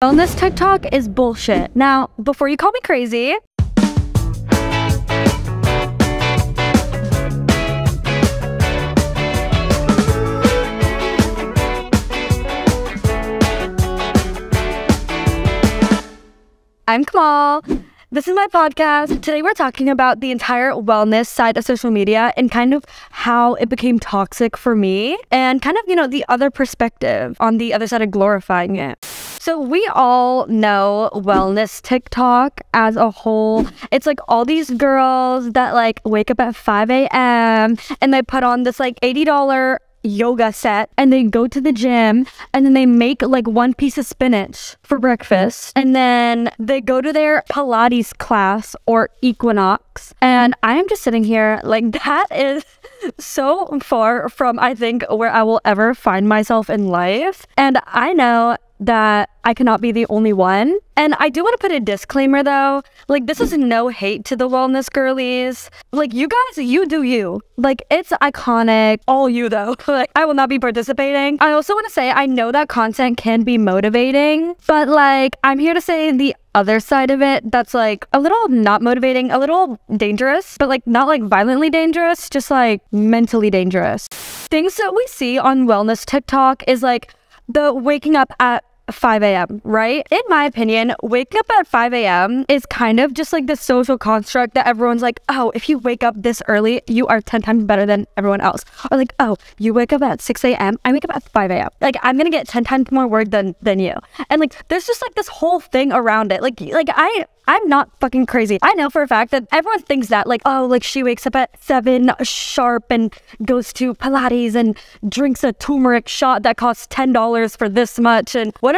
Wellness TikTok is bullshit. Now, before you call me crazy, I'm Komal. This is my podcast. Today we're talking about the entire wellness side of social media and kind of how it became toxic for me and kind of, the other perspective on the other side of glorifying it. So we all know wellness TikTok as a whole. It's like all these girls that like wake up at 5 a.m. and they put on this like $80 yoga set and they go to the gym and then they make like one piece of spinach for breakfast and then they go to their Pilates class or Equinox, and I am just sitting here like, that is so far from I think where I will ever find myself in life. And I know that I cannot be the only one. And I do want to put a disclaimer though, like this is no hate to the wellness girlies. Like you guys, you do you. Like it's iconic, all you though. Like I will not be participating. I also want to say, I know that content can be motivating, but like I'm here to say the other side of it that's like a little not motivating, a little dangerous, but like not like violently dangerous, just like mentally dangerous. Things that we see on wellness TikTok is like the waking up at 5 a.m., right? In my opinion, waking up at 5 a.m. is kind of just like the social construct that everyone's like, oh, if you wake up this early, you are 10 times better than everyone else. Or like, oh, you wake up at 6 a.m., I wake up at 5 a.m. Like, I'm gonna get 10 times more work than you. And like, there's just like this whole thing around it. Like I'm not fucking crazy. I know for a fact that everyone thinks that like, oh, like she wakes up at 7 sharp and goes to Pilates and drinks a turmeric shot that costs $10 for this much and whatever.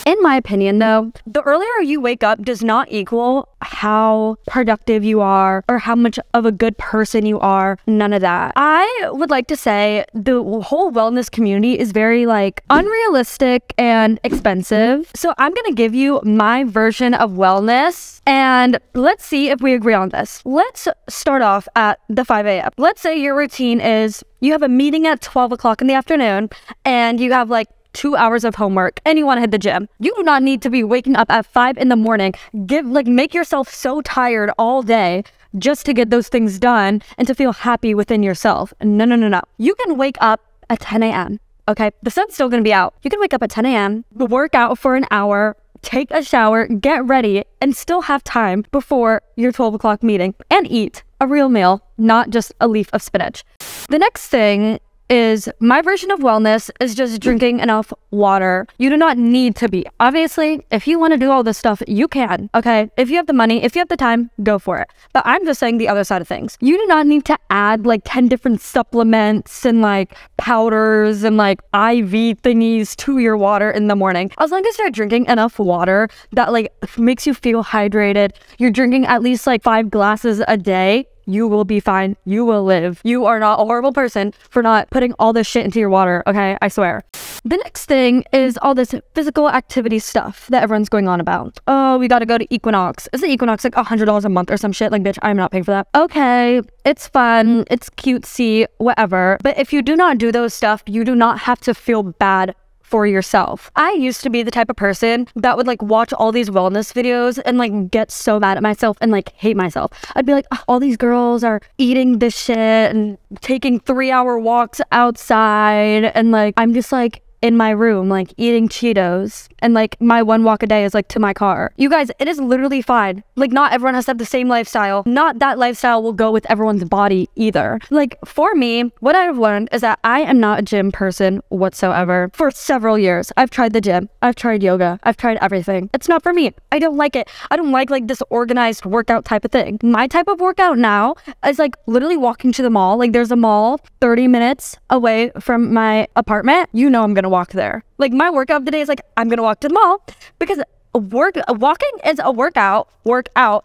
In my opinion though, the earlier you wake up does not equal how productive you are or how much of a good person you are. None of that. I would like to say the whole wellness community is very like unrealistic and expensive. So I'm gonna give you my version of wellness and let's see if we agree on this. Let's start off at the 5 a.m. Let's say your routine is you have a meeting at 12 o'clock in the afternoon and you have like 2 hours of homework and you want to hit the gym. You do not need to be waking up at 5 in the morning. Make yourself so tired all day just to get those things done and to feel happy within yourself. No. You can wake up at 10 a.m. Okay, the sun's still gonna be out. You can wake up at 10 a.m., work out for an hour, take a shower, get ready, and still have time before your 12 o'clock meeting and eat a real meal, not just a leaf of spinach. The next thing is my version of wellness is just drinking enough water. You do not need to be. Obviously, if you want to do all this stuff, you can, okay? If you have the money, if you have the time, go for it. But I'm just saying the other side of things. You do not need to add like 10 different supplements and like powders and like IV thingies to your water in the morning. As long as you're drinking enough water that like makes you feel hydrated, you're drinking at least like 5 glasses a day, you will be fine. You will live. You are not a horrible person for not putting all this shit into your water, okay? I swear. The next thing is all this physical activity stuff that everyone's going on about. Oh, we gotta go to Equinox. Is the Equinox like $100 a month or some shit? Like, bitch, I'm not paying for that. Okay, it's fun, it's cutesy, whatever. But if you do not do those stuff, you do not have to feel bad for yourself. I used to be the type of person that would like watch all these wellness videos and like get so mad at myself and like hate myself. I'd be like, oh, all these girls are eating this shit and taking 3-hour walks outside and like I'm just like in my room like eating Cheetos and like my one walk a day is like to my car. You guys, it is literally fine. Like not everyone has to have the same lifestyle. Not that lifestyle will go with everyone's body either. Like for me, what I've learned is that I am not a gym person whatsoever. For several years, I've tried the gym, I've tried yoga, I've tried everything. It's not for me. I don't like it. I don't like this organized workout type of thing. My type of workout now is like literally walking to the mall. Like there's a mall 30 minutes away from my apartment. You know I'm gonna walk there. Like my workout today is like I'm gonna walk to the mall because walking is a workout.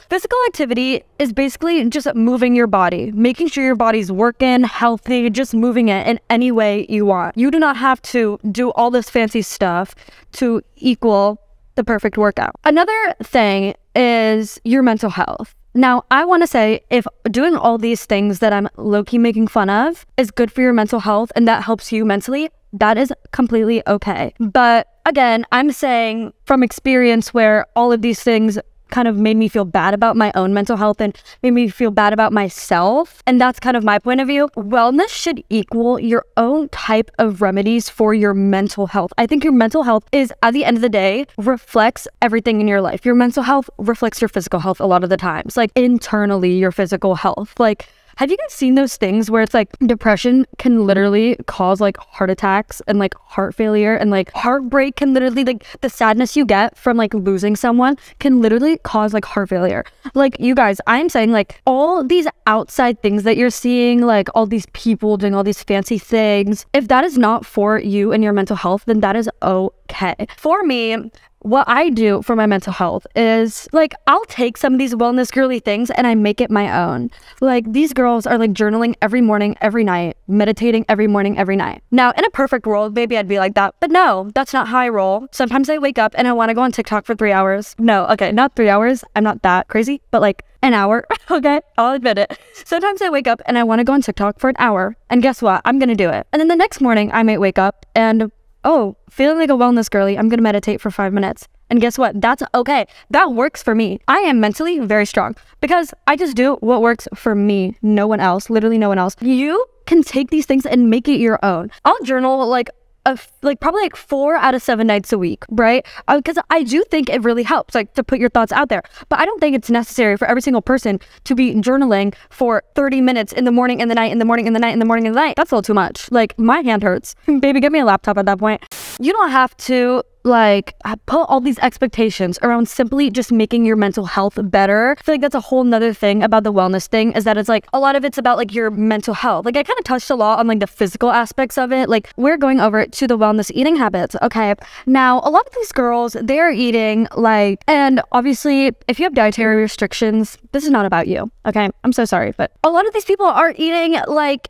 Physical activity is basically just moving your body, making sure your body's working, healthy, just moving it in any way you want. You do not have to do all this fancy stuff to equal the perfect workout. Another thing is your mental health. Now, I want to say if doing all these things that I'm low-key making fun of is good for your mental health and that helps you mentally, that is completely okay. But again, I'm saying from experience where all of these things kind of made me feel bad about my own mental health and made me feel bad about myself. And that's kind of my point of view. Wellness should equal your own type of remedies for your mental health. I think your mental health is, at the end of the day, reflects everything in your life. Your mental health reflects your physical health a lot of the times, like internally your physical health. Like, have you guys seen those things where it's like depression can literally cause like heart attacks and like heart failure, and like heartbreak can literally, like the sadness you get from like losing someone can literally cause like heart failure. Like, you guys, I'm saying like all these outside things that you're seeing, like all these people doing all these fancy things, if that is not for you and your mental health, then that is okay. For me, what I do for my mental health is like, I'll take some of these wellness girly things and I make it my own. Like, these girls are like journaling every morning, every night, meditating every morning, every night. Now, in a perfect world, maybe I'd be like that, but no, that's not how I roll. Sometimes I wake up and I want to go on TikTok for 3 hours. No, okay, not 3 hours. I'm not that crazy, but like an hour. Okay, I'll admit it. Sometimes I wake up and I want to go on TikTok for an hour, and guess what? I'm gonna do it. And then the next morning I might wake up and, oh, feeling like a wellness girly, I'm gonna meditate for 5 minutes. And guess what? That's okay. That works for me. I am mentally very strong because I just do what works for me. No one else, literally no one else. You can take these things and make it your own. I'll journal like probably like 4 out of 7 nights a week, right? Because I do think it really helps, like, to put your thoughts out there. But I don't think it's necessary for every single person to be journaling for 30 minutes in the morning, in the night, in the morning, in the night, in the morning, in the night. That's a little too much. Like, my hand hurts. Baby, give me a laptop at that point. You don't have to like put all these expectations around simply just making your mental health better. I feel like that's a whole nother thing about the wellness thing, is that it's like a lot of it's about like your mental health. Like, I kind of touched a lot on like the physical aspects of it. Like, we're going over to the wellness eating habits. Okay, now a lot of these girls, they're eating like, and obviously if you have dietary restrictions, this is not about you. Okay, I'm so sorry, but a lot of these people are eating like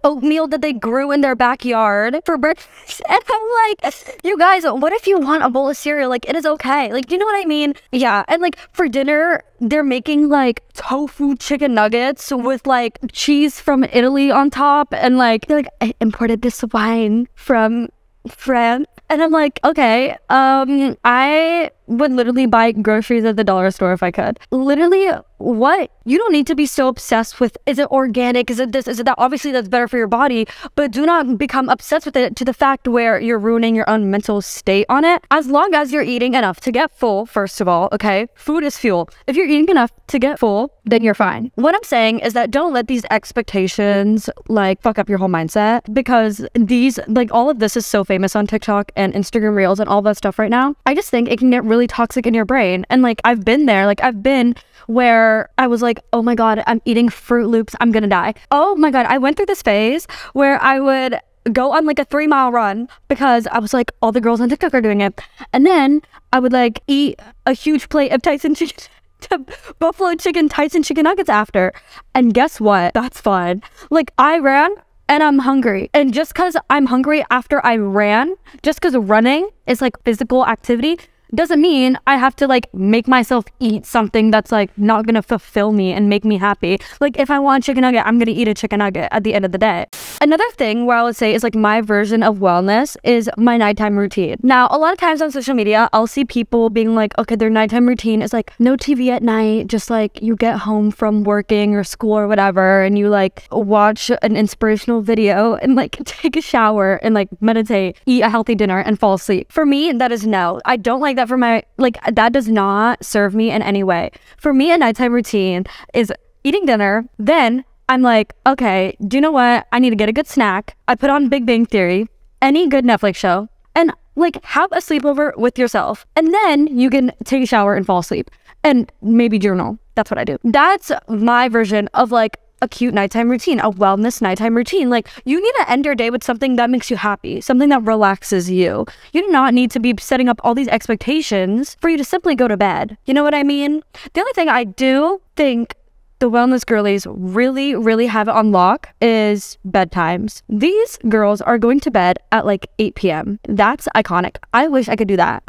oatmeal that they grew in their backyard for breakfast. And I'm like, you guys, what if you want a bowl of cereal? Like, it is okay. Like, you know what I mean? Yeah. And like for dinner, they're making like tofu chicken nuggets with like cheese from Italy on top. And like, they're like, I imported this wine from France. And I'm like, okay, I would literally buy groceries at the dollar store if I could. Literally, what? You don't need to be so obsessed with, is it organic? Is it this? Is it that? Obviously, that's better for your body, but do not become obsessed with it to the fact where you're ruining your own mental state on it. As long as you're eating enough to get full, first of all, okay? Food is fuel. If you're eating enough to get full, then you're fine. What I'm saying is that don't let these expectations like fuck up your whole mindset, because these, like, all of this is so famous on TikTok and Instagram Reels and all that stuff right now. I just think it can get really toxic in your brain. And like, I've been there. Like, I've been where I was like, oh my God, I'm eating Fruit Loops, I'm gonna die. Oh my God, I went through this phase where I would go on like a 3-mile run because I was like, all the girls on TikTok are doing it. And then I would like eat a huge plate of buffalo chicken Tyson chicken nuggets after. And guess what? That's fun. Like, I ran and I'm hungry. And just because I'm hungry after I ran, just because running is like physical activity, doesn't mean I have to like make myself eat something that's like not gonna fulfill me and make me happy. Like, if I want a chicken nugget, I'm gonna eat a chicken nugget at the end of the day. Another thing where I would say is like my version of wellness is my nighttime routine. Now, a lot of times on social media, I'll see people being like, okay, their nighttime routine is like no TV at night, just like you get home from working or school or whatever, and you like watch an inspirational video and like take a shower and like meditate, eat a healthy dinner and fall asleep. For me, that is no. I don't like that for my, like, that does not serve me in any way. For me, a nighttime routine is eating dinner, then I'm like, okay, do you know what? I need to get a good snack. I put on Big Bang Theory, any good Netflix show, and like have a sleepover with yourself. And then you can take a shower and fall asleep and maybe journal. That's what I do. That's my version of like a cute nighttime routine, a wellness nighttime routine. Like, you need to end your day with something that makes you happy, something that relaxes you. You do not need to be setting up all these expectations for you to simply go to bed. You know what I mean? The only thing I do think the wellness girlies really have it on lock is bedtimes. These girls are going to bed at like 8 p.m. That's iconic. I wish I could do that.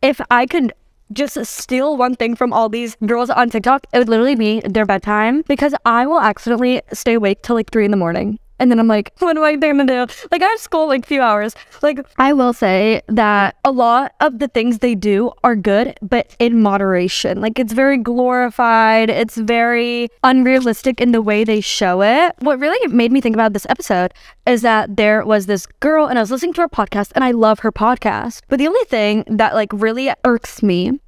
If I could just steal one thing from all these girls on TikTok, it would literally be their bedtime, because I will accidentally stay awake till like 3 in the morning. And then I'm like, what am I gonna do? Like, I have school like a few hours. Like, I will say that a lot of the things they do are good, but in moderation. Like, it's very glorified. It's very unrealistic in the way they show it. What really made me think about this episode is that there was this girl, and I was listening to her podcast, and I love her podcast. But the only thing that like really irks me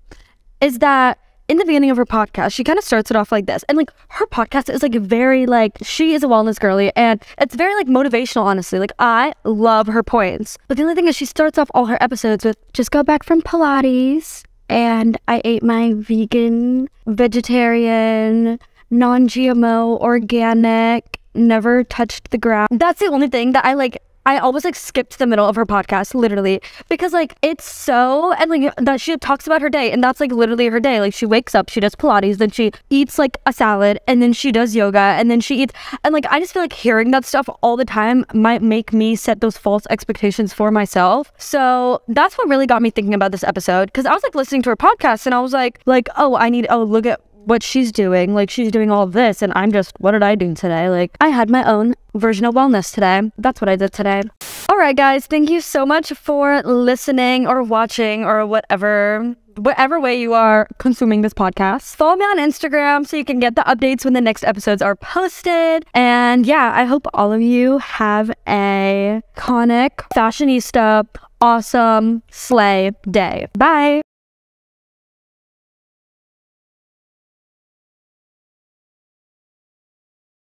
is that in the beginning of her podcast, she kind of starts it off like this. And like her podcast is like very like, she is a wellness girly and it's very like motivational, honestly. Like I love her points. But the only thing is she starts off all her episodes with, just got back from Pilates and I ate my vegan, vegetarian, non-GMO, organic, never touched the ground. That's the only thing that I always like skipped the middle of her podcast, literally, because like it's so, and like that she talks about her day, and that's like literally her day. Like she wakes up, she does Pilates, then she eats like a salad, and then she does yoga, and then she eats, and like I just feel like hearing that stuff all the time might make me set those false expectations for myself. So that's what really got me thinking about this episode, because I was like listening to her podcast, and I was like oh, look at what she's doing. Like she's doing all of this and I'm just, what did I do today? Like I had my own version of wellness today. That's what I did today. All right, guys, thank you so much for listening or watching or whatever way you are consuming this podcast. Follow me on Instagram so you can get the updates when the next episodes are posted. And yeah, I hope all of you have a iconic, fashionista, awesome, slay day. Bye.